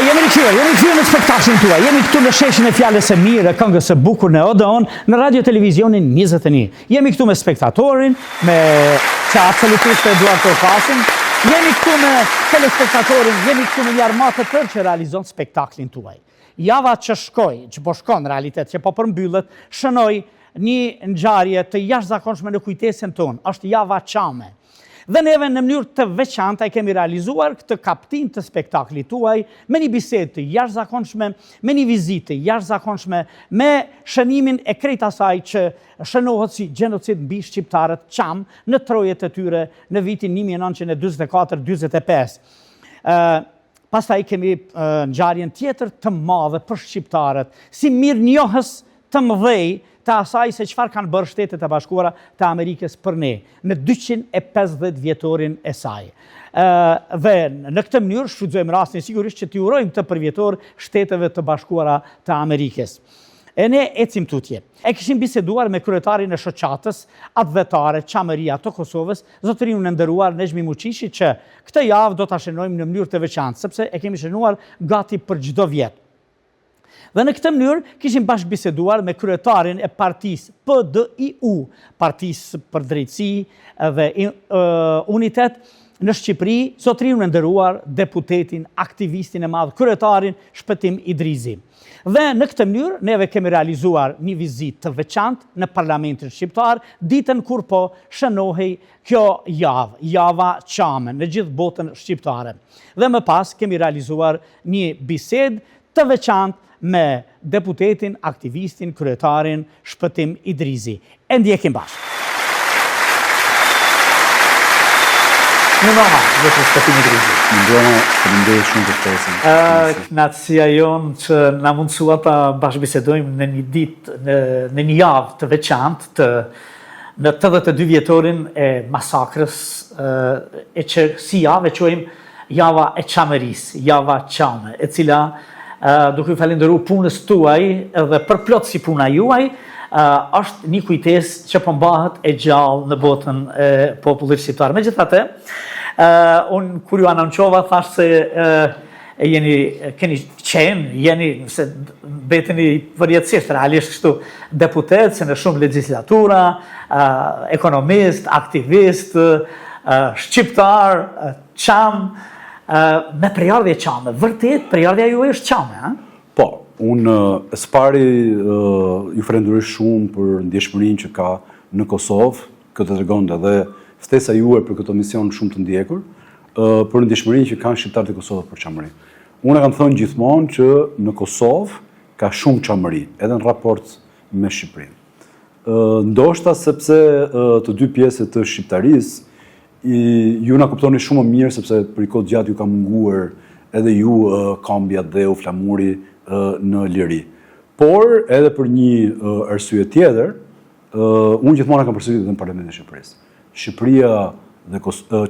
jemi rikthyer në spektaklin tuaj. Jemi këtu në sheshin e fjalës së mirë, këngës së bukur në Odeon, në Radio Televizionin 21. Jemi këtu me spektatorin, me që absolutisht Eduard Torfasin. Jemi këtu me telespektatorin, jemi këtu me një armatë të tërë që realizon spektaklin tuaj. Java që shkoj, që po shkon në realitet, që po përmbyllet, shënoi një ngjarje të jashtëzakonshme në kujtesën tonë. Është java Çame. Dhe neve në mënyrë të veçantë e kemi realizuar këtë kaptin të spektaklit tuaj me një bisedë të jashtëzakonshme, me një vizitë të jashtëzakonshme, me shënimin e krejt asaj që shënohet si gjenocid mbi shqiptarët Çam në trojet e tyre në vitin 1944-45. Pastaj kemi ngjarjen tjetër të madhe për shqiptarët, si mirënjohës të mëdhej të asaj se çfarë kanë bërë Shtetet e Bashkuara të Amerikës për ne në 250 vjetorin e saj. Dhe në këtë mënyrë shfrytëzojmë rastin sigurisht që t'i urojmë të përvjetor Shteteve të Bashkuara të Amerikës. E ne ecim tutje. E kishim biseduar me kryetarin e shoqatës advetare Çameria të Kosovës, zotërinë e nderuar Nezhmi Muçishi, që këtë javë do ta shënojmë në mënyrë të veçantë, sepse e kemi shënuar gati për çdo vjet. Dhe në këtë mënyrë kishim bashkë biseduar me kryetarin e partisë PDIU, Partisë për Drejtësi dhe Unitet në Shqipëri, zotërinë e nderuar deputetin, aktivistin e madh, kryetarin Shpëtim Idrizi. Dhe në këtë mënyrë neve kemi realizuar një vizitë të veçantë në Parlamentin Shqiptar, ditën kur po shënohej kjo javë, java Çame, në gjithë botën shqiptare. Dhe më pas kemi realizuar një bisedë të veçantë me deputetin, aktivistin, kryetarin Shpëtim Idrizi. E ndjekim bashkë. Në nëma, vetë Shpëtim Idrizi. Faleminderit shumë për ftesën. Kënaqësia jonë që na mundsua ta bashkëbisedojmë në një ditë, në një javë të veçantë në 82 vjetorin e masakrës e që si javë e quajmë java e Çamerisë, java Çame, e cila duke ju falenderuar punës tuaj edhe për plot si puna juaj, është një kujtesë që po mbahet e gjallë në botën e popullit shqiptar. Megjithatë, unë kur ju anonçova thash se keni qenë, se beteni përjetësisht, realisht kështu deputet, se në shumë legjislatura, ekonomist, aktivist, shqiptar, Çam, me prejardhje Çame. Vërtet, prejardhja ju është Çame, Po, unë së pari ju falenderoj shumë për ndjeshmërinë që ka në Kosovë, këtë tregon edhe ftesa juaj për këtë mision shumë të ndjekur, për ndjeshmërinë që kanë shqiptarët e Kosovës për Çamërinë. Unë kam thënë gjithmonë që në Kosovë ka shumë Çamëri, edhe në raport me Shqipërinë. Ndoshta sepse të dy pjesët të shqiptarisë ju na kuptoni shumë më mirë, sepse për i kohë gjatë ju ka munguar edhe ju Kambja dhe Flamuri në liri. Por edhe për një arsye tjetër, unë gjithmonë kam përsëritur në Parlamentin e Shqipërisë. Shqipëria dhe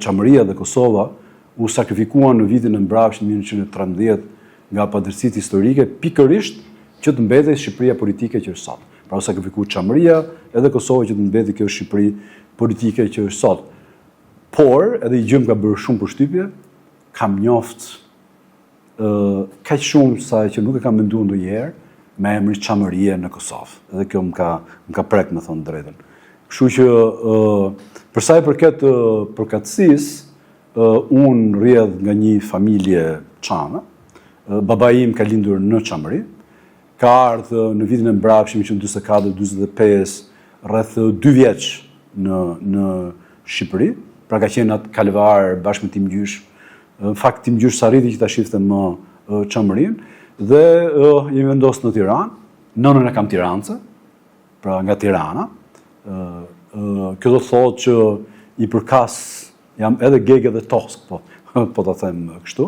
Çamëria dhe Kosova u sakrifikuan në vitin e mbrapsht 1913 nga padrejtësitë historike, pikërisht që të mbetej Shqipëria politike që është sot. Pra u sakrifikuar Çamëria edhe Kosova që të mbetej kjo Shqipëri politike që është sot. Por, edhe i gjëm ka bërë shumë përshtypje, kam njoft kaq shumë sa që nuk e kam menduar ndonjëherë me emrin Çamëria në Kosovë. Edhe kjo më ka prek, me thonë drejtën. Kështu që për sa i përket përkatësisë, unë rrjedh nga një familje Çame. Babai im ka lindur në Çamëri, ka ardhur në vitin e mbrapshëm 1944-45 rreth 2 vjeç në Shqipëri. Pra ka qenë atë kalvar bashkë me Tim Gjysh. Në fakt Tim Gjysh s'arriti që ta shifte më Çamërinë dhe jemi vendosur në Tiranë. Nënën e kam tiranëse, pra nga Tirana. Kjo do të thotë që i përkas jam edhe geg edhe tosk, po ta them kështu.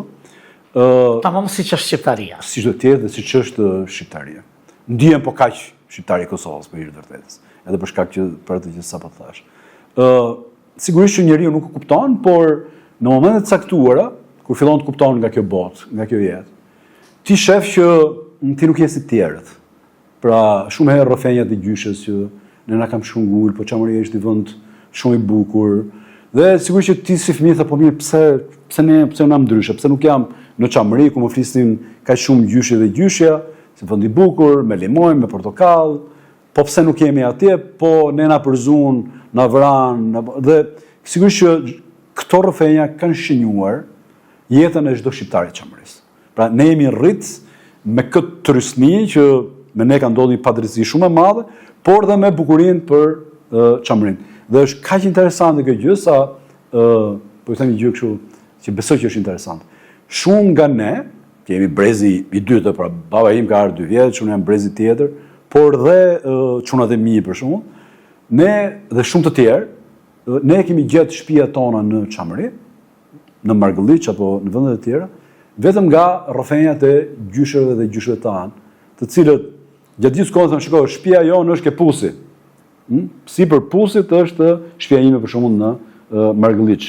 Tamam siç është shqiptaria. Siç do të jetë dhe siç është shqiptaria. Ndihem po kaq shqiptar i Kosovës për hir të vërtetës. Edhe për shkak që për atë që sapo thash. Sigurisht që njeriu nuk e kupton, por në momentet caktuara, kur fillon të kupton nga kjo botë, nga kjo jetë, ti shef që ti nuk je si të tjerët. Pra, shumë herë rrëfenjat e Gjyshës që ne na kam shkëngull, po Çamëria është një vend shumë i bukur. Dhe sigurisht që ti si fëmijë tha, po mirë, pse na ndryshe, pse nuk jam në Çamëri, ku më flisnin kaq shumë gjyshi dhe gjyshja, si vend i bukur, me limon, me portokall, po pse nuk jemi atje, po ne na përzun, na vran, dhe sigurisht që këto rrëfenja kanë shënjuar jetën e çdo shqiptari të Çamërisë. Pra ne jemi rrit me këtë trysni që me ne ka ndodhur një padrejtësi shumë e madhe, por dhe me bukurinë për Çamërinë. Dhe është kaq interesante kjo gjë sa po i them një gjë kështu që besoj që është interesante. Shumë nga ne, që jemi brezi i dytë, pra baba im ka ardhur 2 vjeç, unë jam brezi tjetër, por dhe çunat e mi për shkakun, ne dhe shumë të tjerë, ne kemi gjetë shtëpiat tona në Çamëri, në Margëlliç apo në vende të tjera, vetëm nga rrëfenjat e gjyshëve dhe gjyshëve tanë, të cilët gjatë gjithë kohës thonë, shikoj, shtëpia jonë është ke Pusi. Sipër Pusit është shtëpia ime për shembull në Margëlliç.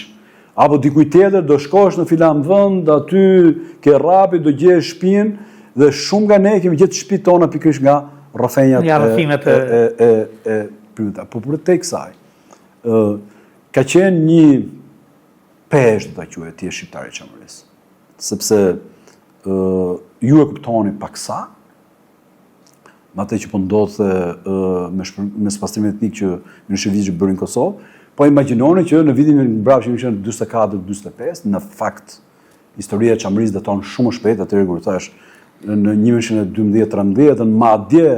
Apo dikuj tjetër do shkosh në filan vend, aty ke rapi, do gjesh shtëpinë dhe shumë nga ne kemi gjetë shtëpitë tona pikërisht nga rrëfenjat e pyeta. Po për te kësaj, ka qenë një peshë, do ta quaj, ti je shqiptari i Çamërisë. Sepse ju e kuptoni paksa, me atë që po ndodhte me spastrimin etnik që Milosevicit bëri në Kosovë, po imagjinoni që në vitin e mbrapsht që ishte 44-45, në fakt historia e Çamërisë daton shumë shpejt, atëherë kur thash në 1912-13, madje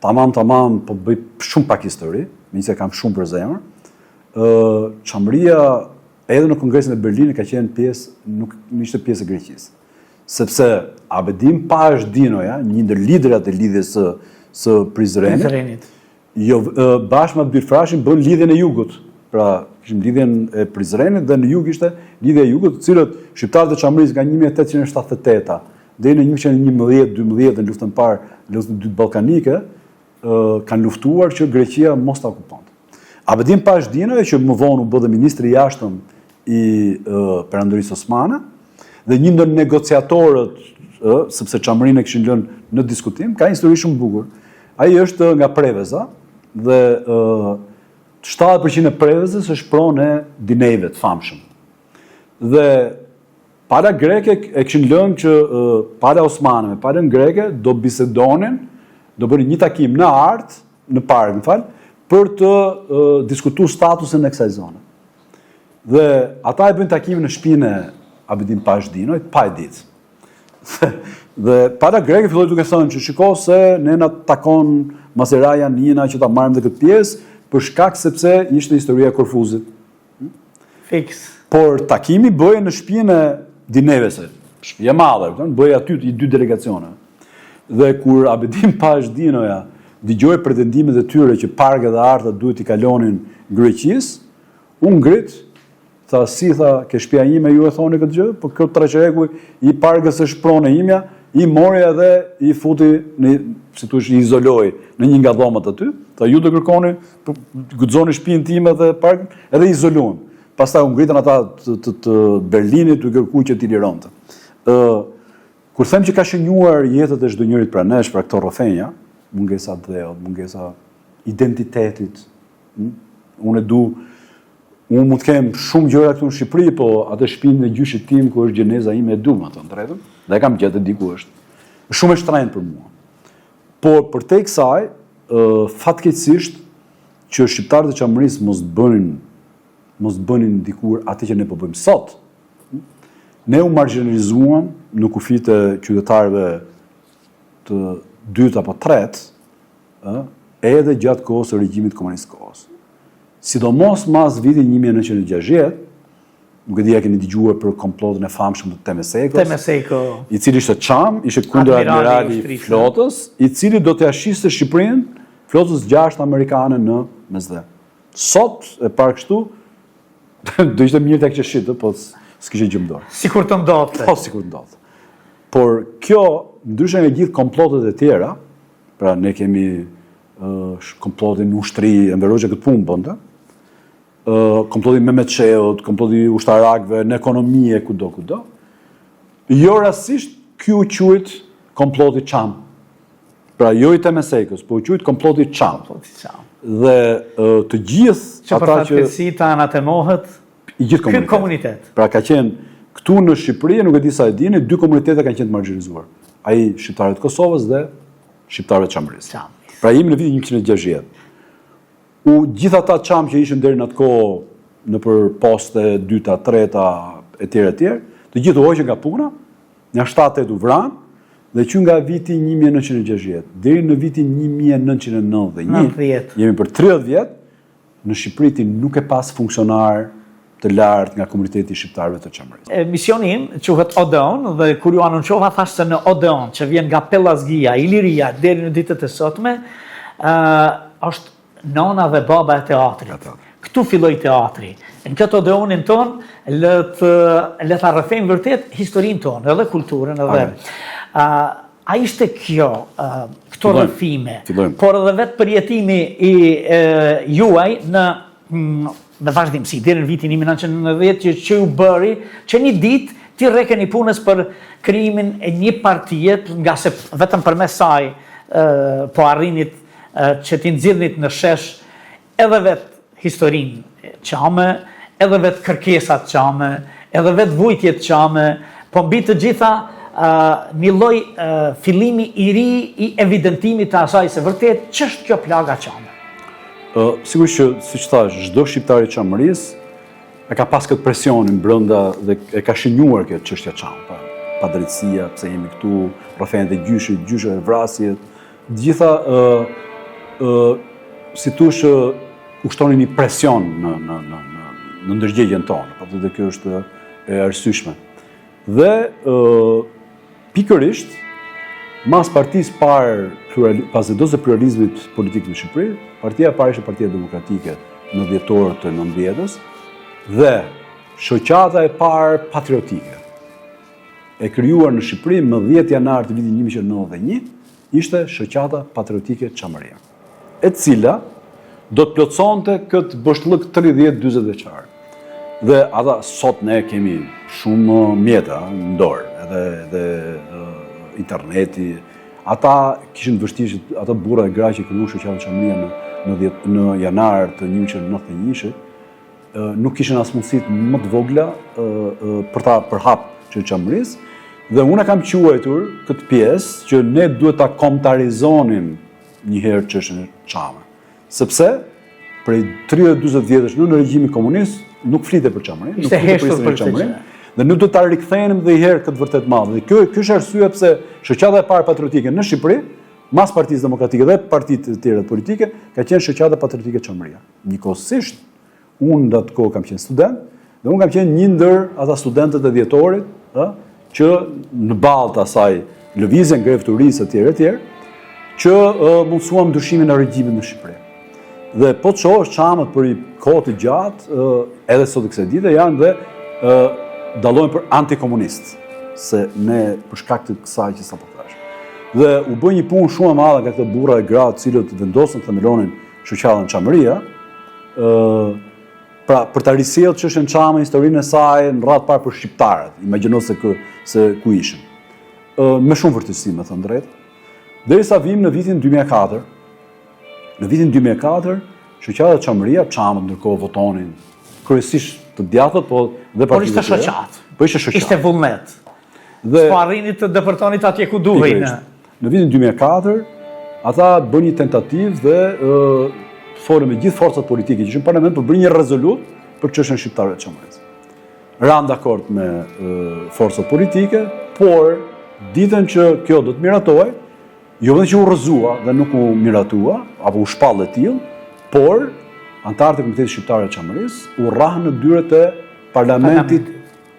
tamam po bëj shumë pak histori, megjithëse kam shumë për zemër. Çamëria edhe në Kongresin e Berlinit ka qenë pjesë, nuk ishte pjesë e Greqisë. Sepse Abedim Pashdinoja, një ndër liderat e lidhjes së Prizrenit, bashkë me Abdyl Frashin bën lidhjen e Jugut. Pra, kishim lidhjen e Prizrenit dhe në Jug ishte lidhja e Jugut, të cilët shqiptarët e Çamërisë nga 1878 deri në 1911-12 në luftën e parë, luftën e dytë ballkanike, kanë luftuar që Greqia mos ta okuponte. Abedim Pashdinoja, që më vonë u bë dhe ministri i jashtëm i Perandorisë Osmane, dhe një ndër negociatorët, sepse Çamërinë e kishin lënë në diskutim, ka një histori shumë bukur. Ai është nga Preveza dhe 70% e Prevezës është pronë e Dinejve të famshëm. Dhe para greke e kishin lënë që para osmanëve, para greke do bisedonin, do bënin një takim në art, në park, për të diskutuar statusin e kësaj zone. Dhe ata e bëjnë takimin në shtëpinë e Abedim Pashdinojt, pa e ditë. Dhe para greke filloi duke thënë që shiko se ne na takon Maseraja Nina që ta marrim dhe këtë pjesë, për shkak sepse ishte historia e Korfuzit. Fix. Por takimi bëhej në shtëpinë e Dinevese, shtëpi e madhe, bëhej aty i 2 delegacione. Dhe kur Abedim Pashdinoja dëgjoi pretendimet e tyre që parket dhe artat duhet i kalonin Greqisë, u ngrit, tha si tha, ke shtëpia ime ju e thoni këtë gjë, po këtë treqeku i parkës është pronë e imja, i mori edhe i futi si thush, i izoloi në një nga dhomat aty, tha ju do kërkoni, guxoni shtëpinë time dhe parkën, edhe izoluan. Pastaj u ngritën ata të Berlinit të kërkuar që t'i lironte. Kur them që ka shënjuar jetët e çdo njërit pra nesh, pra këto rrëfenja, mungesa dheut, mungesa identitetit. Unë mund të kem shumë gjëra këtu në Shqipëri, po atë shtëpinë e gjyshit tim ku është gjeneza ime e dum atë drejtën, dhe e kam gjetë diku është. Është shumë e shtrenjtë për mua. Por për te kësaj, fatkeqësisht që shqiptarët e Çamërisë mos bënin dikur atë që ne po bëjmë sot. Ne u marginalizuam në kufit e qytetarëve të dytë apo tretë, edhe gjatë kohës së regjimit komunist kohës. Sidomos mas vitin 1960, nuk e di a keni dëgjuar për komplotin e famshëm të Temeseko, i cili ishte çam, ishte kundër admirali i flotës, i cili do të ashiste Shqipërinë, flotës 6 amerikane në mesdhe. Sot e parë kështu, do ishte mirë tek që shitë, po s'kishte gjë më dorë. Sikur të ndodhte. Po sikur të ndodhte. Por kjo, ndryshe nga gjithë komplotet e tjera, pra ne kemi komplotin në ushtri, Enver Hoxha këtë punë bënte, komplotin Mehmetçeut, komplotin ushtarakëve, në ekonomi e kudo. Jo rastisht, kjo quhet komploti Çam. Pra jo i Temesekës, po quhet komploti Çam. Dhe të gjithë që për fatkeqësi ta anatemohet i gjithë këtë komunitet. Pra ka qenë Këtu në Shqipëri, nuk e di sa e dini, dy komunitete kanë qenë të marginalizuar. Ai shqiptarët e Kosovës dhe shqiptarët e Çamërisë. Pra jemi në vitin 160. Gjithë ata çam që ishin deri në atë kohë nëpër poste dyta, treta etj, të gjithë u hoqën nga puna, nga 7-8 u vranë dhe që nga viti 1960 deri në vitin 1991, jemi për 30 vjet, në Shqipëri nuk e pas funksionar të lartë nga komuniteti shqiptarëve të Çamërisë. Misioni im quhet Odeon dhe kur ju anonçova thash se në Odeon që vjen nga Pellazgia, Iliria deri në ditët e sotme, është nona dhe baba e teatrit. Këtu filloi teatri. Në këtë Odeonin ton le ta rrëfejmë vërtet historinë tonë, edhe kulturën edhe. A ishte kjo, këto rrëfime, por edhe vetë përjetimi i juaj në vazhdimsi, deri në vitin 1990 që ju bëri, që një ditë ti rekeni punës për krijimin e një partie, nga se vetëm përmes saj po arrinit që ti nxirrnit në shesh edhe vetë historinë çame, edhe vetë kërkesat çame, edhe vetë vujtjet çame, po mbi të gjitha një lloj fillimi i ri i evidentimit të asaj se vërtet ç'është kjo plaga çame. Sigurisht që, siç thash, çdo shqiptar i Çamërisë e ka pas këtë presionin brenda dhe e ka shënjuar këtë çështja çame. Pa drejtësia, pse jemi këtu, rrëfenët e gjyshit, gjyshe e vrasjet, gjitha si thush ushtonin një presion në ndërgjegjen tonë, dhe kjo është e arsyeshme. Dhe pikërisht, mas partisë parë, pas dozë pluralizmit politik në Shqipëri, partia e parë ishte Partia Demokratike në dhjetor të 90-s dhe shoqata e parë patriotike e krijuar në Shqipëri më 10 janar të vitit 1991 ishte shoqata patriotike Çamëria, e cila do të plotësonte këtë bështëllëk 30-40 vjeçar. Dhe ata sot ne kemi shumë mjeta në dorë, edhe interneti. Ata kishin vështirësi, ata burra e gra që krijuan shoqatën Çamëria në janar të 1991, nuk kishin as mundësitë më të vogla për ta përhap që Çamërisë. Dhe unë kam quajtur këtë pjesë që ne duhet ta kombëtarizonim një herë çështën e Çamës. Sepse prej 30-40 vjetësh në regjimin komunist nuk flite për Çamërinë, nuk flite për Çamërinë. Dhe nuk do ta rikthejmë dhe i herë këtë vërtet madhe. Dhe kjo është arsyeja pse shoqata e parë patriotike në Shqipëri, mas Partisë Demokratike dhe partitë të tjera politike, ka qenë shoqata patriotike Çamëria. Njëkohësisht, unë në atë kohë kam qenë student, dhe unë kam qenë një ndër ata studentët e dhjetorit, që në balë të asaj lëvizjen grevturisë etj, që mundësuam ndryshimin e regjimit në Shqipëri. Dhe po të shohësh çamët për i kohë të gjatë, edhe sot kësaj dite janë dhe dallojnë për antikomunist, se ne për shkak të kësaj që sapo thash. Dhe u bë një punë shumë e madhe nga këto burra e gra të cilët vendosën themelonin shoqatën Çamëria, pra për ta risjellë çështën Çame, historinë e saj në radhë parë për shqiptarët. Imagjino se ku ishin. Me shumë vërtetësi, me thënë drejtë. Derisa vim në vitin 2004. Në vitin 2004, shoqata Çamëria, çamët ndërkohë votonin kryesisht të djathtët, dhe por ishte shoqatë. Po ishte shoqatë. Ishte vullnet. S'po arrinit të depërtonit atje ku duhej. Në vitin 2004, ata bën një tentativë dhe folën me gjithë forcat politike që ishin në parlament për bërë një rezolut për çështjen shqiptare të Çamërisë. Ran dakord me forcat politike, por ditën që kjo do të miratohej, jo vetëm që u rrëzua dhe nuk u miratua, apo u shpall e tillë, por antarët e Komitetit Shqiptar të Çamërisë u rrahën në dyert e parlamentit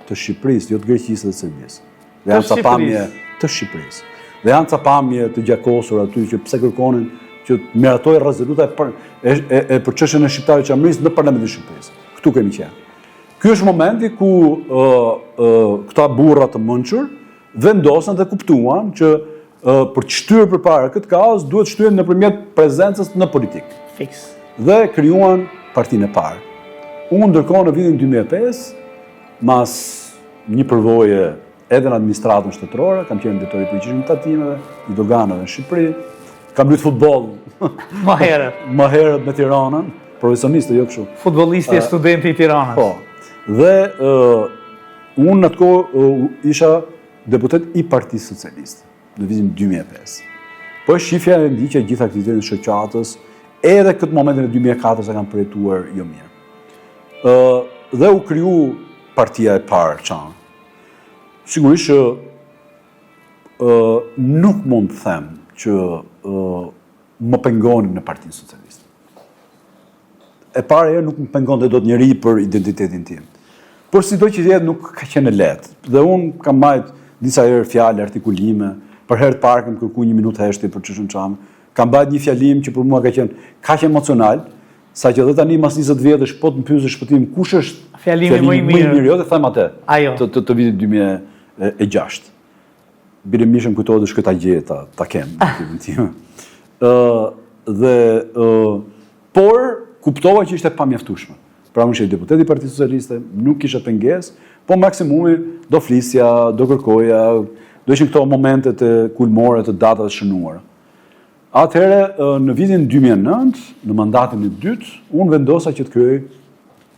të Shqipërisë, jo të Greqisë dhe Serbisë. Dhe janë ca pamje të Shqipërisë. Dhe janë ca pamje të gjakosur aty që pse kërkonin që të miratojë rezoluta e për çështjen e shqiptarëve të Çamërisë në parlamentin e Shqipërisë. Ktu kemi qenë. Ky është momenti ku këta burra të mençur vendosën dhe kuptuan që për të shtyrë përpara këtë kaos duhet shtyhen nëpërmjet prezencës në politikë. Fiks. Dhe krijuan partinë e parë. Unë ndërkohë në vitin 2005, mas një përvoje edhe në administratën shtetërore, kam qenë drejtori i përgjithshëm të tatimeve, i doganave në Shqipëri, kam luajtur futboll më herët me Tiranën, profesioniste jo kështu. Futbollisti e studenti i Tiranës. Po. Dhe unë në atë kohë isha deputet i Partisë Socialiste në vitin 2005. Po shifja e ndiqja gjithë aktivitetin e shoqatës, edhe këtë momentin e 2004 se kam përjetuar jo mirë. Dhe u kriju partia e parë çan. Sigurisht që nuk mund të them që më pengonin në Partinë Socialiste. E para herë nuk më pengonte dot njëri për identitetin tim. Por sido që jetë nuk ka qenë lehtë. Dhe unë kam marrë disa herë fjalë, artikulime, për herë të parë kam kërkuar 1 minutë heshti për çështën çam. Kam bërë një fjalim që për mua ka qenë kaq emocional, saqë edhe tani mas 20 vjetësh po të më pyesësh shpëtim kush është fjalimi më i mirë, jo të them atë. Ajo. Të vitit 2006. Bire mishëm kujtohet dhe shkëta gjeta, ta kem. Por, kuptova që ishte pamjaftueshme. Pra unë ishe deputet i Partisë Socialiste, nuk kisha pengesë, po maksimumi do flisja, do kërkoja, do ishin këto momentet e kulmore të datat shënuara. Atëherë, në vitin 2009, në mandatin e dytë, unë vendosa që të kryej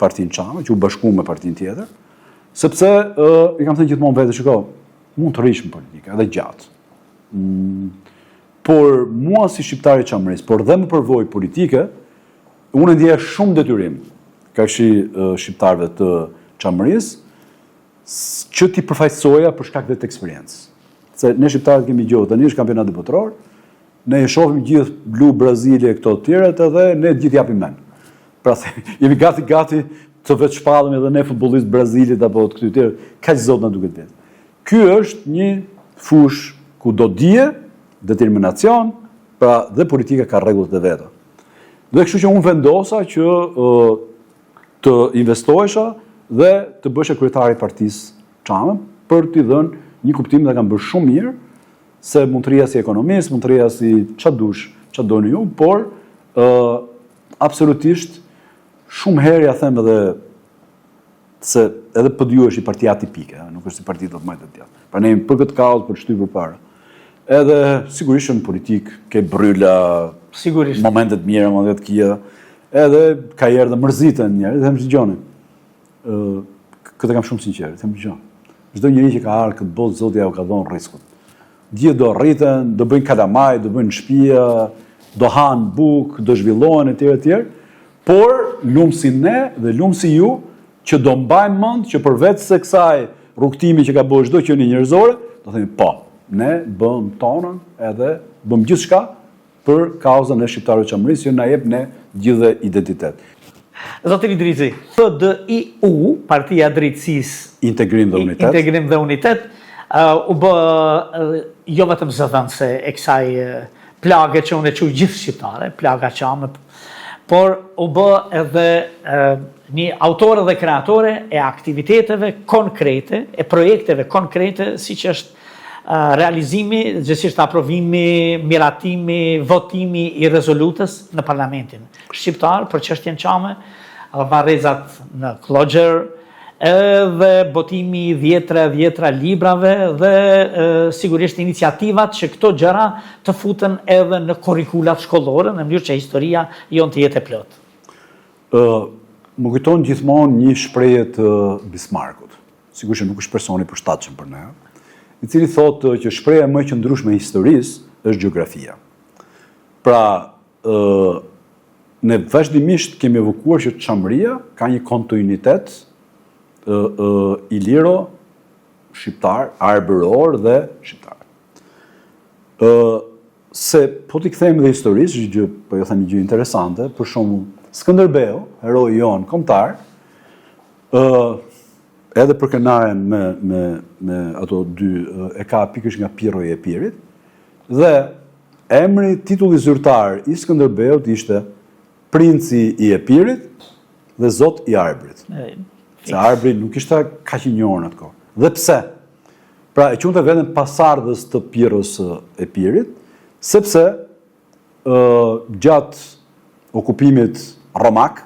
Partinë Çame, që u bashku me partinë tjetër, sepse i kam thënë gjithmonë vetë, shiko, mund të rish në politikë, edhe gjatë. Por mua si shqiptari Çamërisë, por dhe më përvoj politike, unë ndjeja shumë detyrim ka shqiptarëve të Çamërisë, që ti përfaqësoja për shkak të eksperiencës. Se ne shqiptarët kemi gjohë, tani është kampionati botror, ne e shohim gjithë blu, Brazili e këto të tjerët, edhe ne gjithë japim men. Pra jemi gati të vetë shpallëm edhe ne futbollistë Brazilit apo të këtyre tjerë, kaq zot na duket vetë. Ky është një fush ku do dije, determinacion, pra dhe politika ka rregullat e veta. Dhe kështu që unë vendosa që të investohesha dhe të bëshe kryetari i Partisë Çame për t'i dhënë një kuptim dhe kam bërë shumë mirë, se mund të rria si ekonomist, mund të rria si çfarë dush, çfarë doni ju, por absolutisht shumë herë ja them edhe se edhe PDU është i partia atipike, nuk është si partia të të majtë të tjatë. Pra ne jemi për këtë kaos, për shtypë për para. Edhe sigurisht në politik ke bryla, momentet mira, momentet kia, edhe ka jerë dhe mërzitën njerë, dhe them Gjoni. Këtë kam shumë sinqerë, them Gjoni. Çdo njeri që ka ardhur këtë botë, Zoti ja u ka dhënë rrezikun. Gjithë do rriten, do bëjnë kalamaj, do bëjnë shtëpia, do hanë bukë, do zhvillohen etj. Por lumsi ne dhe lumsi ju që do mbajmë mend që përveç se kësaj rrugtimi që ka bërë çdo qenie njerëzore, do themi po, ne bëm tonën edhe bëm gjithçka për kauzën e shqiptarëve Çamërisë, që na jep ne gjithë identitet. Zoti Idrizi, PDIU, Partia Drejtësisë, Integrim dhe Unitet, u bë jo vetëm zëdhënëse e kësaj plage që unë e quaj gjithë shqiptare, plaga Çame, por u bë edhe një autore dhe kreatore e aktiviteteve konkrete, e projekteve konkrete, siç është realizimi, gjithsesi aprovimi, miratimi, votimi i rezolutës në Parlamentin shqiptar për çështjen Çame, marrëzat në Klogjer, edhe botimi dhjetra librave dhe sigurisht iniciativat që këto gjëra të futen edhe në kurrikulat shkollore, në mënyrë që historia jonë të jetë e plotë. Më kujton gjithmonë një shprehje të Bismarckut. Sigurisht nuk është personi i përshtatshëm për ne, i cili thotë që shpreha më e qëndrueshme e historisë është gjeografia. Pra, ne vazhdimisht kemi evokuar që Çamëria ka një kontinuitet iliro, shqiptar, arbëror dhe shqiptar. Se po t'i kthejmë dhe historisë, po jo themi gjë interesante, për shembull Skënderbeu, heroi jon kombëtar, edhe për kënaqen me ato dy e ka pikërisht nga Pirro i Epirit, dhe emri, titulli zyrtar i Skënderbeut ishte Princi i Epirit dhe Zot i Arbrit. Se Arbri nuk ishte kaq i njohur në atë kohë. Dhe pse? Pra e quante veten pasardhës të Pirros së Epirit, sepse gjatë okupimit romak,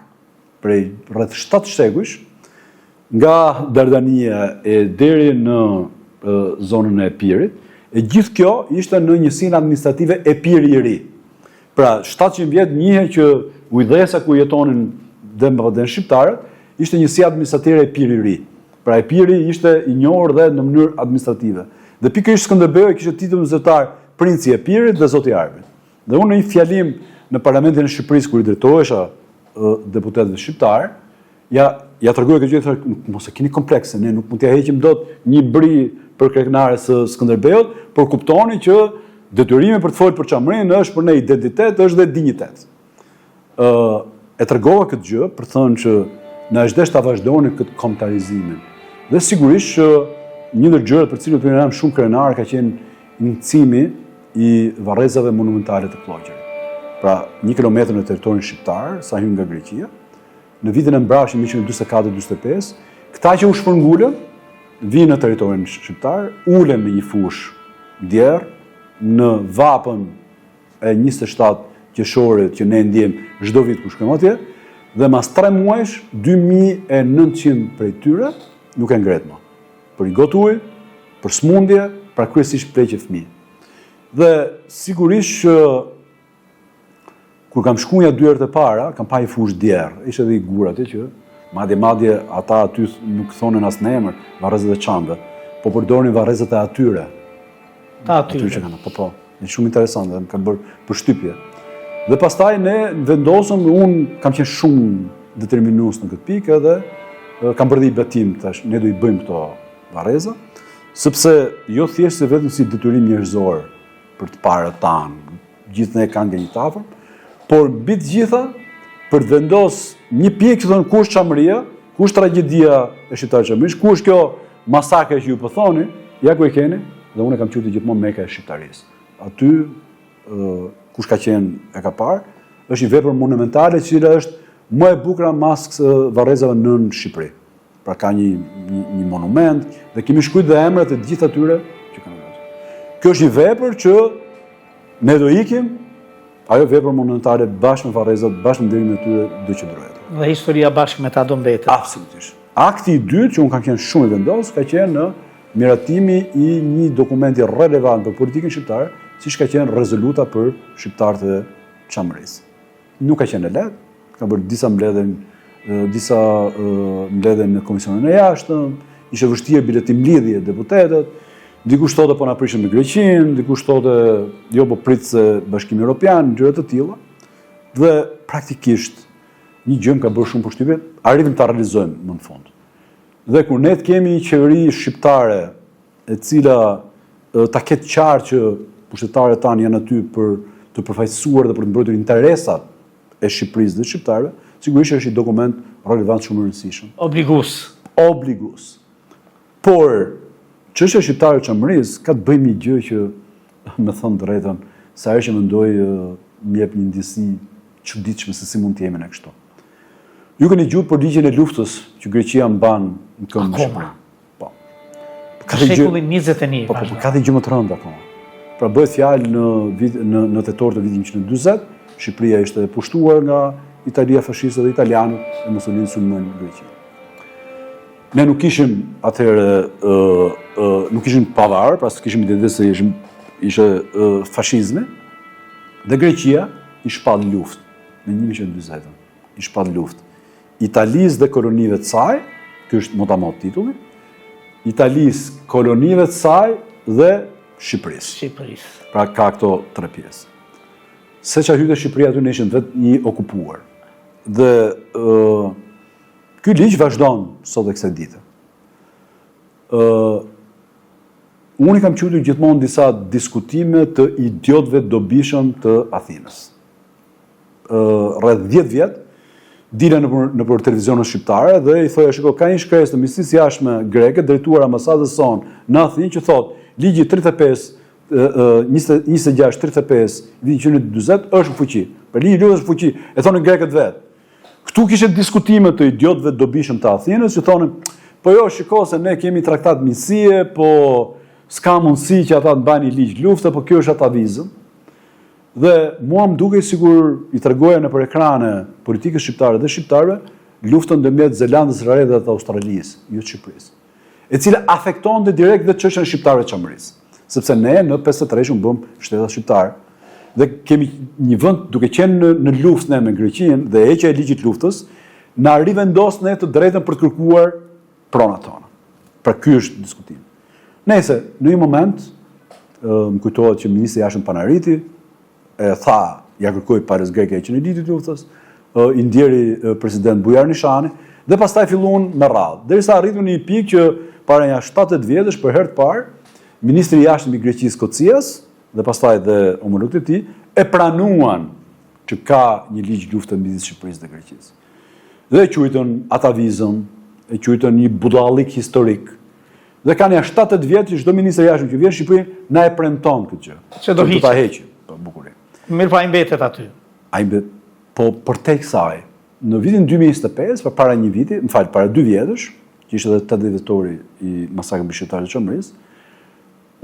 prej rreth 7 shekujsh, nga Dardania e deri në zonën e Epirit, e gjithë kjo ishte në njësinë administrative Epiri i Ri. Pra 700 vjet njihe që ujdhesa ku jetonin dhe shqiptarët, ishte njësia administrative Epiri i Ri. Pra Epiri ishte i njohur dhe në mënyrë administrative. Dhe pikërisht Skënderbeu kishte titullin zyrtar Princi i Epirit dhe Zoti i Armit. Dhe unë në një fjalim në Parlamentin e Shqipërisë kur i drejtohesha deputetëve shqiptar, ja tregoj këtë gjë, mos e keni komplekse, ne nuk mund t'ia heqim dot një bri për kreqnare së Skënderbeut, por kuptoni që detyrimi për të folur për Çamrinë është për ne identitet, është dhe dinjitet. E tregova këtë gjë për të thënë që na është desh ta vazhdoni këtë kombëtarizimin. Dhe sigurisht që një ndër gjërat për cilët unë jam shumë krenar ka qenë ngcimi i varrezave monumentale të Pllojgjerit. Pra, 1 kilometër në territorin shqiptar, sa hyn nga Greqia, në vitin e mbrapsht 1944-45, këta që u shpërngulën vinë në territorin shqiptar, ulen me një fush djerë në vapën e 27 qershorit që ne ndjem çdo vit kur shkojmë atje, dhe mas 3 muajsh 2900 prej tyre nuk e ngret më. Për i got ujë, për smundje, pra kryesisht pleqje fëmijë. Dhe sigurisht që kur kam shkuar 2 herë të para, kam pa i fush djerë, ishte edhe i gur aty që madje ata aty nuk thonin as në emër, varrezat e Çamve, po përdorin varrezat e atyre. Aty që kanë, po. Është shumë interesante, më ka bërë përshtypje. Dhe pastaj ne vendosëm, unë kam qenë shumë determinues në këtë pikë edhe kam bërë dhe i betim tash, ne do i bëjmë këto varreza, sepse jo thjesht se vetëm si detyrim njerëzor për të parë tanë, gjithë ne kanë nga një tafër, por mbi të gjitha për të vendosur një pikë që thonë ku është Çamëria, ku është tragjedia e shqiptarëve çamërish, ku është kjo masakre që ju po thoni, ja ku e keni, dhe unë e kam quajtur gjithmonë Meka e shqiptarisë. Aty kush ka qenë e ka parë, është një vepër monumentale e cila është më e bukur mas varrezave nën Shqipëri. Pra ka një monument dhe kemi shkruajtur dhe emrat e gjithë atyre që kanë qenë. Kjo është një vepër që ne do ikim, ajo vepër monumentale bashkë me varrezat, bashkë me nderimin e tyre do që ndrohet. Dhe historia bashkë me ta do mbetet. Absolutisht. Akti i dytë që unë kam qenë shumë i vendosur ka qenë në miratimi i një dokumenti relevant për politikën shqiptare, siç ka qenë rezoluta për shqiptarët e Çamërisë. Nuk ka qenë lehtë, ka bërë disa mbledhje në Komisionin e Jashtëm, ishte vështirë biletim lidhje deputetët, dikush thotë po na prishën me Greqinë, dikush thotë jo po prit se Bashkimi Evropian, gjëra të tilla. Dhe praktikisht një gjë më ka bërë shumë përshtypje, arritëm ta realizojmë më në fund. Dhe kur ne të kemi një qeveri shqiptare e cila ta ketë qartë që pushtetarët tanë janë aty për të përfaqësuar dhe për të mbrojtur interesat e Shqipërisë dhe shqiptarëve, sigurisht është një dokument relevant shumë i rëndësishëm. Obligues. Por çështja shqiptare e Çamërisë ka të bëjë një gjë që, me thënë drejtën, sa herë që mendoj më jep një ndjesi çuditshme se si mund të jemi ne kështu. Ju keni dëgjuar për ligjen e luftës që Greqia mban në këmbë Shqipërinë. Po. Shekullin 21. Po, ka dhe gjë më të rëndë akoma. Pra bëhet fjalë në tetor të vitit 1940, Shqipëria ishte pushtuar nga Italia fashiste dhe italianët e Mussolini sulmojnë Greqinë. Ne nuk ishim atëherë nuk ishim pavarë, pra s'kishim identitet se ishte fashizmi, dhe Greqia i shpall luftë në 1940. I shpall luftë Italisë dhe kolonive të saj, ky është motamot titulli, Italisë, kolonive të saj dhe Shqipërisë. Pra ka këto 3 pjesë. Se që hyte Shqipëria aty në ishin vetë i okupuar. Dhe ky ligj vazhdon sot e kësaj dite. Unë i kam quajtur gjithmonë disa diskutime të idiotëve dobishëm të Athinës. Rreth 10 vjet dila nëpër televizionin shqiptare dhe i thoya shiko ka një shkresë të Ministrisë Jashtme greke drejtuar ambasadës son në Athinë që thotë ligji 36-35 vitin 1940 është në fuqi. Për ligji luftës është në fuqi, e thonin grekët vetë. Këtu kishte diskutime të idiotëve dobishëm të Athinës që thonin, po jo, shiko se ne kemi traktat miqësie, po s'ka mundësi që ata të mbajnë ligj lufte, po kjo është atavizëm. Dhe mua më duke sigur i tregoja nëpër ekrane politikës shqiptare dhe shqiptarëve luftën ndërmjet Zelandës së Re dhe të Australisë, jo të Shqipërisë, e cila afektonte direkt dhe çështjen e shqiptarëve të Çamërisë. Sepse ne në 53 bëm shtetat shqiptar dhe kemi një vend duke qenë në luftë ne me Greqinë dhe heqja e ligjit luftës na rivendos ne të drejtën për të kërkuar pronat tona. Pra ky është diskutim. Nëse në një moment më kujtohet që ministri i jashtëm Panariti e tha, ja kërkoi parës greke që në ditë të luftës, i ndjeri president Bujar Nishani dhe pastaj filluan me radhë. Derisa arritën në një pikë që para një 7-8 vjetësh për herë të parë, ministri i jashtëm i Greqisë Kocias dhe pastaj dhe homologët e tij e pranuan që ka një ligj lufte midis Shqipërisë dhe Greqisë. Dhe e quajtën atavizëm, e quajtën një budallik historik. Dhe ka një 7-8 vjetë që çdo ministër i jashtëm që vjen në Shqipëri na e premton këtë gjë. Se do ta heqim, po bukurie. Mirë, pa ai mbetet aty. Ai mbet, po përtej kësaj, në vitin 2025, para një viti, para 2 vjetësh, që ishte edhe 8 vjetori i masakrës mbi shqiptarët e Çamërisë,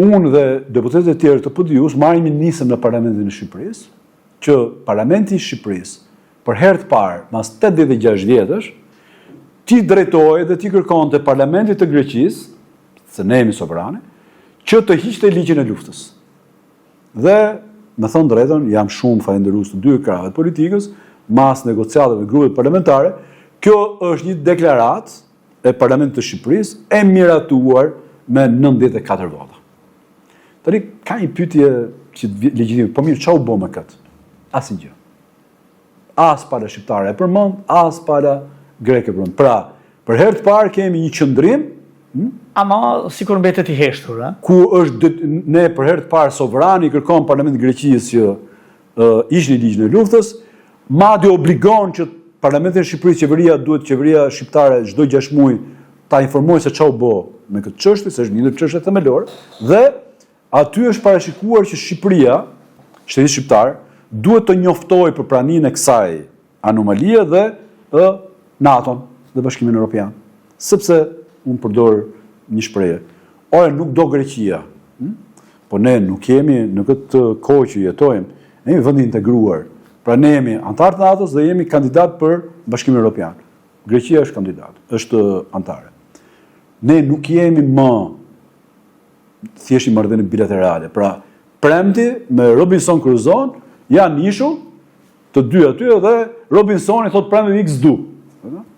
unë dhe deputetët e tjerë të PD-s marrim një nisëm në Parlamentin e Shqipërisë, që Parlamenti i Shqipërisë, për herë të parë, mas 86 vjetësh, ti drejtohej dhe ti kërkonte Parlamentit të Greqisë, se ne jemi sovrane, që të hiqte ligjin e luftës. Dhe, me thënë drejtën, jam shumë falenderues të dy krahëve të politikës, mas negociatave me grupet parlamentare, kjo është një deklaratë e Parlamentit të Shqipërisë e miratuar me 94 vota. Tani ka një pyetje që legjitime, po mirë, çfarë u bë me këtë? Asnjë. As para shqiptare e përmend, as para greke përmend. Pra, për herë të parë kemi një qëndrim, ama sikur mbetet i heshtur, ku është ne për herë të parë sovrani kërkon Parlamentin e Greqisë që ishte një ligj në luftës, madje obligon që Parlamentin e Shqipërisë, qeveria shqiptare çdo 6 muaj ta informojë se ç'u bë me këtë çështje, se është një ndër çështjet themelore, dhe aty është parashikuar që Shqipëria, shteti shqiptar, duhet të njoftojë për praninë e kësaj anomalie dhe NATO-n dhe Bashkimin Evropian. Sepse unë përdor një shprehje. Ore, nuk do Greqia. Po ne nuk jemi në këtë kohë që jetojmë, ne jemi vend i integruar. Pra ne jemi antar të NATO-s dhe jemi kandidat për Bashkimin Evropian. Greqia është kandidat, është antare. Ne nuk jemi më thjesht një marrëdhënie bilaterale. Pra, premti me Robinson Crusoe janë nishull të dy aty dhe Robinsoni thot premti X du.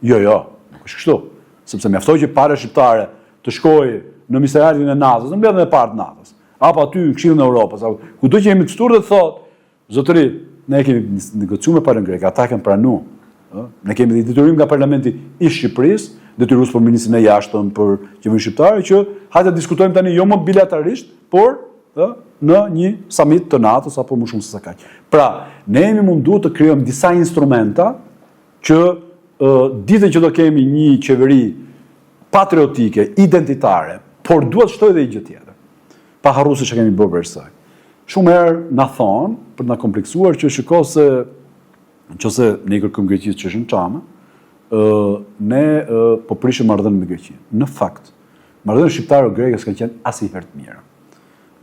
Jo, nuk është kështu. Sepse mjaftoi që para shqiptare të shkojë në ministerialin e NATO-s, në mbledhjen e parë të NATO-s, apo aty në Këshillin e Evropës, apo kudo që jemi të ftuar dhe thotë, zotëri, ne kemi negociuar me parën greke, ata kanë pranuar. Ne kemi dhe detyrim nga Parlamenti i Shqipërisë, detyrues për ministrin e jashtëm, për qeverinë shqiptare, që hajde të diskutojmë tani jo më bilateralisht, por në një summit të NATO-s apo më shumë se sa kaq. Pra, ne jemi munduar të krijojmë disa instrumenta që ditën që do kemi një qeveri patriotike, identitare, por duhet shtoj dhe i gjë tjetër. Pa harru se që kemi bërë për saj. Shumë herë na thonë, për të na kompleksuar, që shiko se nëse ne kërkojmë Greqisë që është në çamë, ne po prishim marrëdhënie me Greqinë. Në fakt, marrëdhëniet shqiptare o greke s'kan qenë asnjëherë të mira.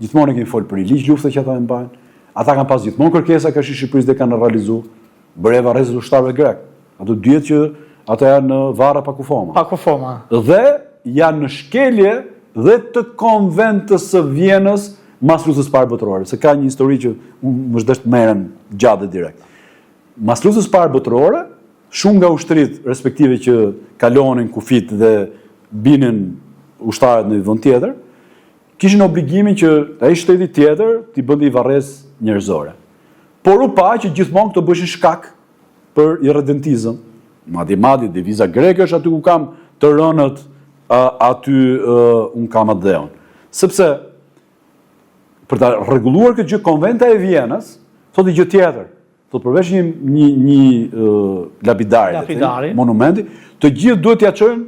Gjithmonë kemi folë për ligj lufte që ata e mbajnë. Ata kanë pas gjithmonë kërkesa ka Shqipërisë dhe kanë realizuar breva rrezullt ushtarëve grek. Ato dihet që ata janë në varra pa kufoma. Pa kufoma. Dhe janë në shkelje dhe të konventës së Vienës mas luftës parë botërore. Se ka një histori që më zgdesh të merrem gjatë dhe direkt. Mas luftës parë botërore, shumë nga ushtrit respektive që kalonin kufit dhe binin ushtarët në vend tjetër, kishin obligimin që ai shteti tjetër t'i bënte varrezë njerëzore. Por u pa që gjithmonë këto bëshin shkak për irredentizëm. Madje deviza greke është aty ku kam të rënët, aty unë kam atë dheun. Sepse, për ta rregulluar këtë gjë, konventa e Vienës, thotë gjë tjetër. Thotë përveç një lapidari, monumenti, të gjithë duhet t'ia çojnë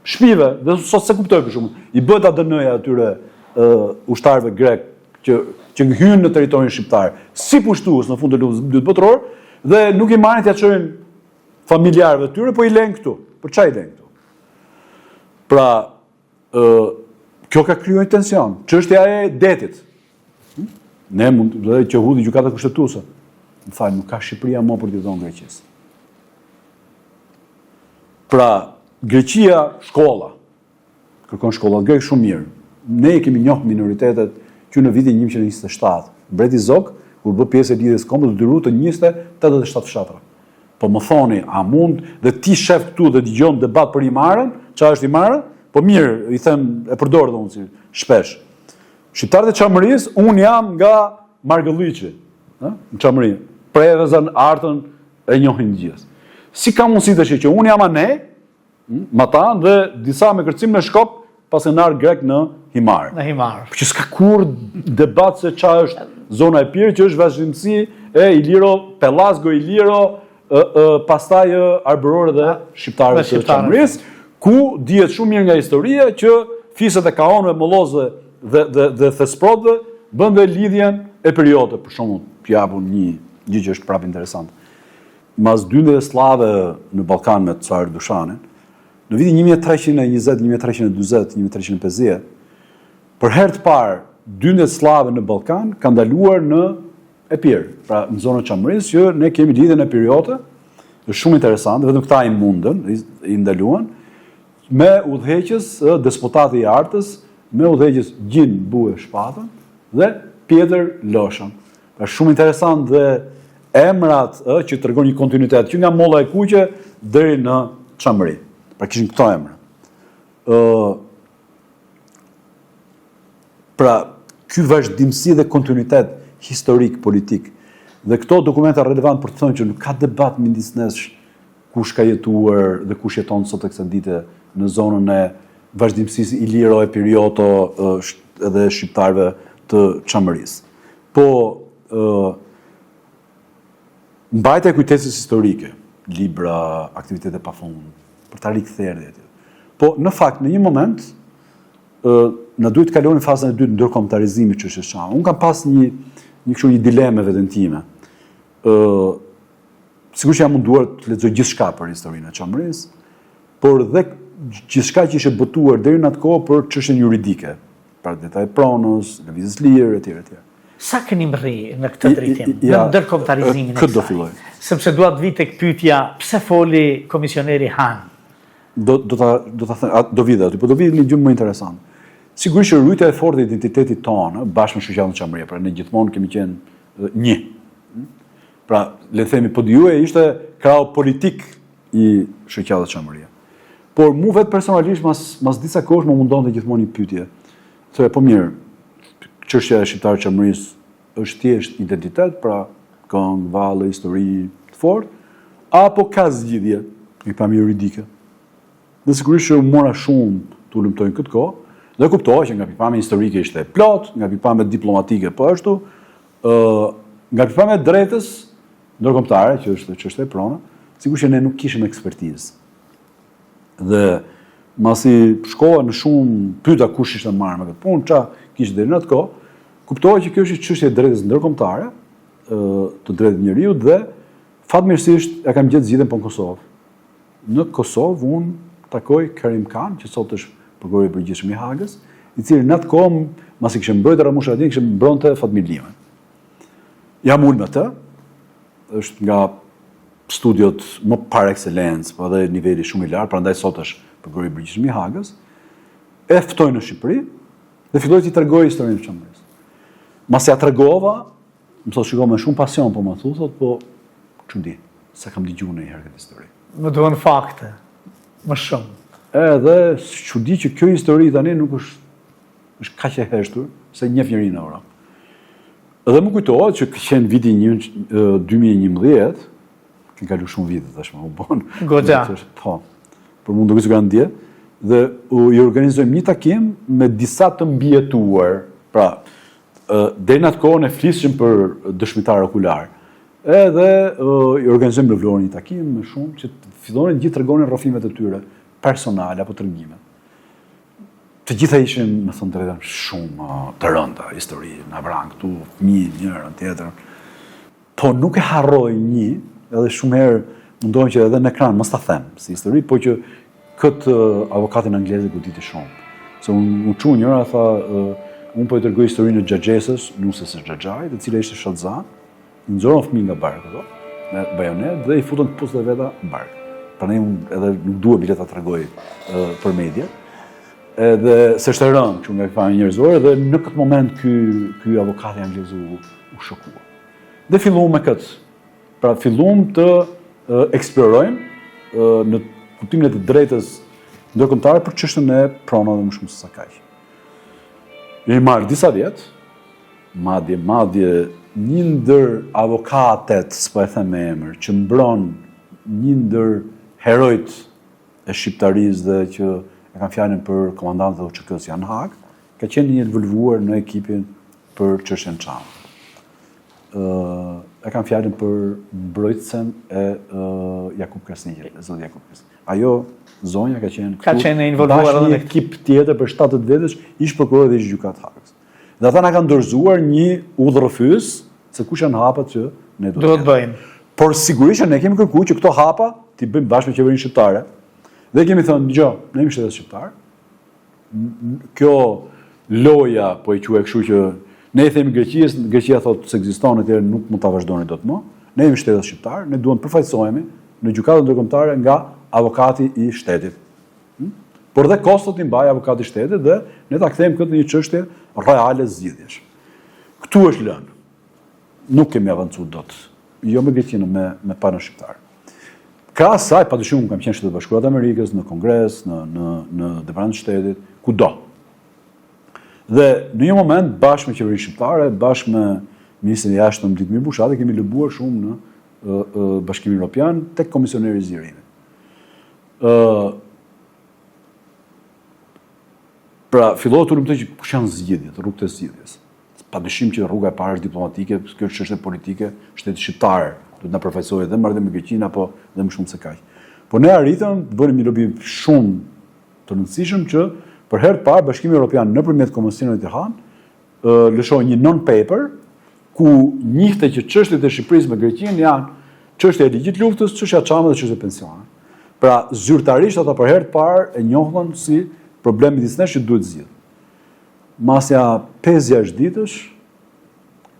shtëpive, dhe sot se kuptoj për shkakun. I bëhet ADN-ja atyre ushtarëve grek që hynë në territorin shqiptar, si pushtues në fund të luftës së dytë botërore, dhe nuk i marrin t'ia çojnë familjarëve të tyre, po i lënë këtu. Për çfarë i lënë këtu? Pra, kjo ka krijuar tension. Çështja e detit. Ne mund të që hudhi gjykata kushtetuese. Më fal, nuk ka Shqipëria më për t'i dhënë Greqisë. Pra, Greqia shkolla. Kërkon shkollat greke shumë mirë. Ne kemi njohur minoritetet që në vitin 1927, Mbreti Zog, kur bë pjesë e lidhjes kombës, detyruar të njiste 87 fshatra. Po më thoni, a mund dhe ti shef këtu dhe dëgjon debat për Imarën, çfarë është Imara? Po mirë, i them, e përdor dhe unë si shpesh. Shqiptarët e Çamërisë, unë jam nga Margëlliqi, në Çamëri. Prevezën, artën e njohin gjithë. Si ka mundësi të që unë jam anej, Matan dhe disa me kërcim në Shkop, pas e narë grek në Himar. Në Himar. Që s'ka kur debat se qa është zona e Pirë, që është vazhdimësi e Iliro, Pellasgo, Iliro, pastaj arbërore dhe shqiptarëve të Çamërisë, ku dihet shumë mirë nga historia që fiset e Kaonëve, Mollozëve dhe Thesprotëve bën dhe lidhjen e periodë, për shembull, japun një gjë që është prapë interesante. Mas dyndeve slave në Ballkan me Car Dushanin, në vitin 1320, 1340, 1350, për herë të parë, dyndet slave në Ballkan kanë ndaluar në Epir, pra në zonën Çamërisë, që ne kemi lidhjen e periote, është shumë interesante, vetëm këta i mundën, i ndaluan, me udhëheqës Despotati i Artës, me udhëheqës Gjin Bue Shpatën dhe Pjetër Loshën. Pra shumë interesant dhe emrat që tregon një kontinuitet që nga Molla e Kuqe deri në Çamëri. Pra kishin këto emra. Pra ky vazhdimsi dhe kontinuitet historik, politik, dhe këto dokumenta relevant për të thënë që nuk ka debat midis nesh kush ka jetuar dhe kush jeton sot e kësaj dite në zonën e vazhdimësisë Iliro, Epirioto edhe shqiptarëve të Çamërisë. Po mbajtja e kujtesës historike, libra, aktivitete pafund, për ta rikthyer aty. Po në fakt në një moment na duhet të kalojmë në fazën e dytë ndërkombëtarizimit që është çam. Unë kam pas një dilemë veten time. Sigurisht jam munduar të lexoj gjithçka për historinë e Çamërisë, por dhe gjithçka që ishte botuar deri në atë kohë për çështjen juridike, për detaj pronës, lëvizjes lirë etj. Sa keni mrri në këtë drejtim, në ndërkombëtarizimin e këtë do filloj. Sepse dua të vi tek pyetja pse foli komisioneri Han. Do vi aty, po do vi një gjë më interesante. Sigurisht që rrujtja e fortë e identitetit tonë bashkë me shoqatën Çamëria, pra ne gjithmonë kemi qenë një. Pra, le të themi, podiuja ishte krau politik i shoqatës Çamëria. Por mu vetë personalisht mas disa kohësh më mundonte gjithmonë një pyetje. Thoya, po mirë, çështja e shqiptarëve Çamërisë është thjesht identitet, pra këngë, valle, histori të fortë, apo ka zgjidhje një pamje juridike. Dhe sigurisht që u mora shumë të ulëmtojnë këtë kohë, dhe kuptoha që nga pikpamja historike ishte plot, nga pikpamja diplomatike po ashtu, nga pikpamja drejtës ndërkombëtare, që është çështja e prona, sigurisht që ne nuk kishim ekspertizë. Dhe masi shkova në shumë pyeta kush ishte marrë me këtë punë, ç'a kishte deri në atë kohë, kuptoha që kjo është çështje e drejtës ndërkombëtare, të drejtë njeriu dhe fatmirësisht e kam gjetë zgjidhjen në Kosovë. Në Kosovë unë takoj Karim Khan, që sot është prokurori i përgjithshëm i Hagës, i cili në atë kohë, masi kishte mbrojtur Ramush Haradinaj, kishte mbronte Fatmir Liman. Jam ulë me të, është nga studiot më par excellence, po edhe niveli shumë i lartë, prandaj sot është prokurori i përgjithshëm i Hagës, e ftoi në Shqipëri dhe filloi t'i tregoj historinë e Çamërisë. Masi ja tregova, më thotë shikoj me shumë pasion, po më thotë, po çudi, sa kam dëgjuar ndonjëherë këtë histori. Më duhen fakte, më shumë. Edhe çudi që kjo histori tani nuk është kaq e heshtur se njeh njëri në Europë. Dhe më kujtohet që qenë viti 2011, kanë kaluar shumë vite tashmë, u bën. Goxha. Po. Por mund të kanë ndje dhe i organizojmë një takim me disa të mbijetuar. Pra, deri në atë kohë ne flisnim për dëshmitar okular. Edhe i organizojmë në Vlorë një takim me shumë që fillonin gjithë tregonin rrofimet e tyre personale apo tregime. Të gjitha ishin, me thënë drejtën, shumë të rënda histori, në vran këtu, fëmijë, njërën, tjetër. Po nuk e harroj një, edhe shumë herë mundohem që edhe në ekran mos ta them si histori, po që këtë avokatin anglez e goditi shumë. Se unë çu njëra tha, unë po i tregoj historinë e Xhaxhesës, nusës së Xhaxhait, e cila ishte shallzan, i nxorën fëmijë nga barku, me bajonet dhe i futën të pusë dhe veta në bark. Prandaj unë edhe nuk dua bile ta tregoj për media. Edhe se është rënë kështu nga fami njerëzore dhe në këtë moment ky avokati anglez u shokua. Dhe filluam me këtë. Pra filluam të eksplorojmë në kuptimin e të drejtës ndërkombëtare për çështën e pronave më shumë se sa kaq. I marrë disa vjetë, madje një ndër avokatet, s'po e them me emër, që mbron një ndër herojt e shqiptarisë dhe që e kanë fjalën për komandantët e UÇK-s janë Hag, ka qenë një involvuar në ekipin për çështjen Çam. E kanë fjalën për mbrojtësen e Jakub Krasniqit, zoti Jakub Krasniqi. Ajo zonja ka qenë involvuar edhe në ekip tjetër për 70 vjetësh, ish prokuror dhe ish gjykat Hagës. Dhe ata na kanë dorëzuar një udhërrofys se kush janë hapat që ne duhet bëjmë. Por sigurisht ne kemi kërkuar që këto hapa t'i bëjmë bashkë me qeverinë shqiptare. Dhe kemi thënë, dëgjoj, ne jemi shtetet shqiptar. Kjo loja po e quaj kështu që ne i themi Greqisë, Greqia thotë se ekziston etj, nuk mund ta vazhdoni dot më. Ne jemi shtetet shqiptar, ne duam të përfaqësohemi në gjykatën ndërkombëtare nga avokati i shtetit. Por dhe kostot i mbaj avokati i shtetit dhe ne ta kthejmë këtë në një çështje reale zgjidhjesh. Ktu është lënë. Nuk kemi avancuar dot. Jo me Greqinë, me panë shqiptar. Krahas saj, padyshim kam qenë Shtetet Bashkuara të Amerikës, në Kongres, në Departamentin e Shtetit, kudo. Dhe në një moment bashkë me qeverinë shqiptare, bashkë me ministrin e jashtëm Ditmir Bushati, kemi lëbuar shumë në Bashkimin Evropian tek komisioneri i zgjerimit. Pra, fillohet të lumtoj që kush janë zgjidhjet, rrugët e zgjidhjes. Padyshim që rruga e parë është diplomatike, kjo është çështje politike, shteti shqiptar duhet na përfaqësojë edhe marrëdhënie me Greqinë apo dhe më shumë se kaq. Po ne arritëm të bënim një lobi shumë të rëndësishëm që për herë të parë Bashkimi Evropian nëpërmjet Komisionit të Han lëshoi një non-paper ku njihte që çështjet e Shqipërisë me Greqinë janë çështja e ligjit luftës, çështja e Çamit dhe çështja e pensionit. Pra, zyrtarisht ata për herë të parë e njohën si problemi disnesh që duhet zgjidhur. Masja 5-6 ditësh,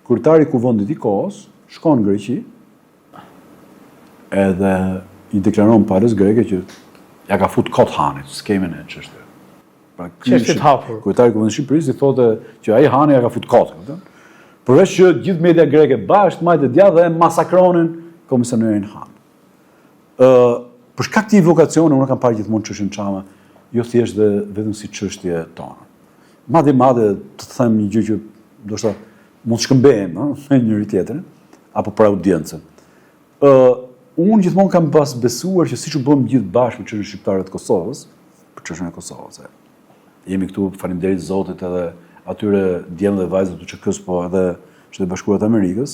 kryetari i kuvendit i kohës shkon në Greqi edhe i deklaron palës greke që ja ka fut kot Hanit, s'kemi ne çështje. Pra, çështje të hapur. Kryetari i kuvendit i Shqipërisë i thotë që ai Hani ja ka fut kot, kupton? Përveç që gjithë media greke bashkë majtë djathtë dhe masakronin komisionerin Han. Për shkak të këtij vokacioni unë kam parë gjithmonë çështjen Çama, jo thjesht dhe vetëm si çështje tonë. Madje të them një gjë që ndoshta mund të shkëmbejmë me njëri tjetrin apo për audiencën. Unë gjithmonë kam pas besuar që siç u bëm gjithë bashkë me çështën shqiptare të Kosovës, për çështjen e Kosovës. Jemi këtu faleminderit Zotit edhe atyre djemve dhe vajzat të UÇK-s, po edhe Shtetet Bashkuara të Amerikës.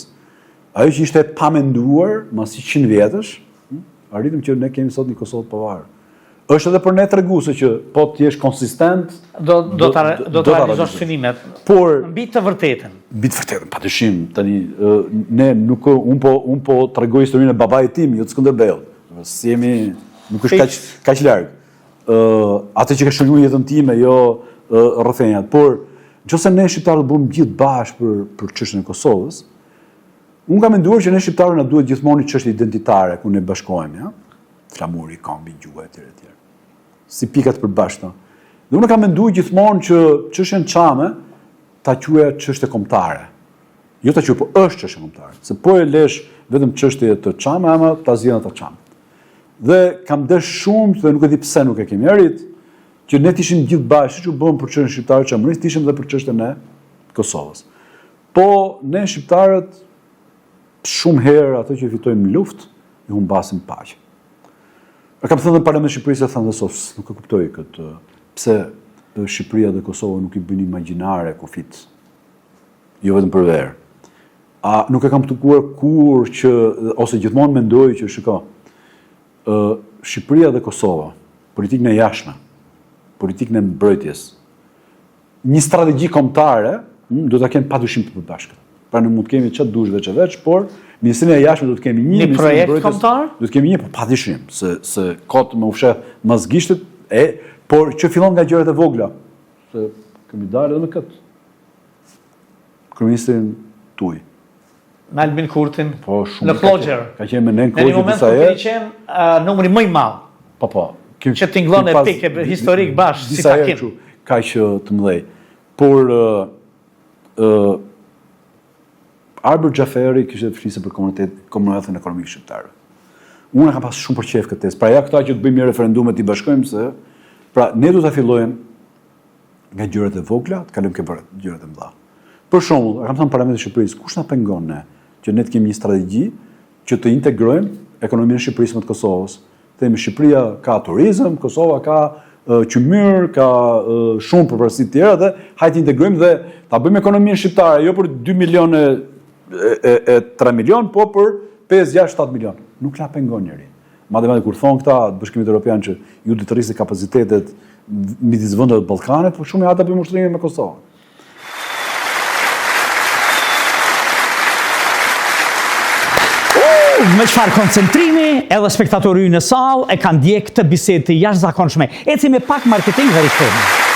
Ajo që ishte pamenduar masi 100 vjetësh, arritëm që ne kemi sot një Kosovë të pavarur. Është edhe për ne treguese që po të jesh konsistent, do ta realizosh synimet. Por mbi të vërtetën. Mbi të vërtetën, padyshim, tani ne nuk un po tregoj historinë e babait tim, jo të Skënderbeut. Si jemi nuk është kaq larg. Atë që ka shënuar jetën time, jo rrethënjat, por nëse ne shqiptarët bëjmë gjithë bashkë për çështjen e Kosovës, unë kam menduar që ne shqiptarët na duhet gjithmonë një çështje identitare ku ne bashkohemi, ja? Flamuri, kambi, gjuha etj. Si pikat përbashkëta. Dhe unë kam menduar gjithmonë që çështjen Çame ta quaja çështje kombëtare. Jo ta quaj, po është çështje kombëtare. Se po e lesh vetëm çështje të Çame, ama ta zgjidhen ata Çame. Dhe kam desh shumë dhe nuk e di pse nuk e kemi arrit, që ne të ishim gjithë bashkë, siç u bëm për çështjen shqiptare çamërisë, të ishim edhe për çështjen e Kosovës. Po ne shqiptarët shumë herë ato që fitojmë luftë, i humbasim paqe. Kam thënë në Parlamentin e Shqipërisë e thënë dhe sos, nuk e kuptoj këtë, pse Shqipëria dhe Kosova nuk i bëjnë imagjinare kufit, jo vetëm për verë. Nuk e kam kuptuar kur që, ose gjithmonë mendoj që Shqipëria dhe Kosova, politikën e jashtme, politikën e mbrojtjes, një strategji kombëtare, do ta kenë padyshim të përbashkët. Pra nuk mund të kemi çfarë dush veç, por Ministrinë e jashtme do të kemi një projekt kombëtar? Do të kemi një, po padyshim, se kot më ufshet mas gishtit, por që fillon nga gjërat e vogla. Se kemi dalë edhe me këtë. Kryeministrin tuaj. Me Albin Kurtin, po, në Plogger. Ka qenë me nën Në një moment kur ka qenë numri më i madh. Po. Që tingëllon e pikë historik bashkë si takim. Kaq të mëdhej. Por Arbër Xhaferi kishte të flisë për komunitetin ekonomik shqiptar. Unë kam pas shumë për qejf këtë tezë. Pra ja këta që të bëjmë një referendumet i bashkojmë se Pra, ne du të fillojmë nga gjërat e vogla, të kalojmë ke gjërat e mëdha. Për shembull, kam thënë Parlamentit të Shqipërisë, kush na pengon ne që ne të kemi një strategji që të integrojmë ekonominë e Shqipërisë me të Kosovës. Themi Shqipëria ka turizëm, Kosova ka qymyr, ka shumë përparësi të tjera dhe hajtë integrojmë dhe ta bëjmë ekonominë shqiptare jo për 2 milionë e 3 milion, po për 5, 6, 7 milion. Nuk na pengon njëri. Madje kur thonë këta Bashkimit Evropian që ju do të rrisni kapacitetet midis vendeve të Ballkanit, po shumë ata bëjmë ushtrimin me Kosovën. Me çfarë koncentrimi, edhe spektatori në sallë e kanë ndjek të bisedë të jashtëzakonshme. Eci me pak marketing dhe rikthehemi.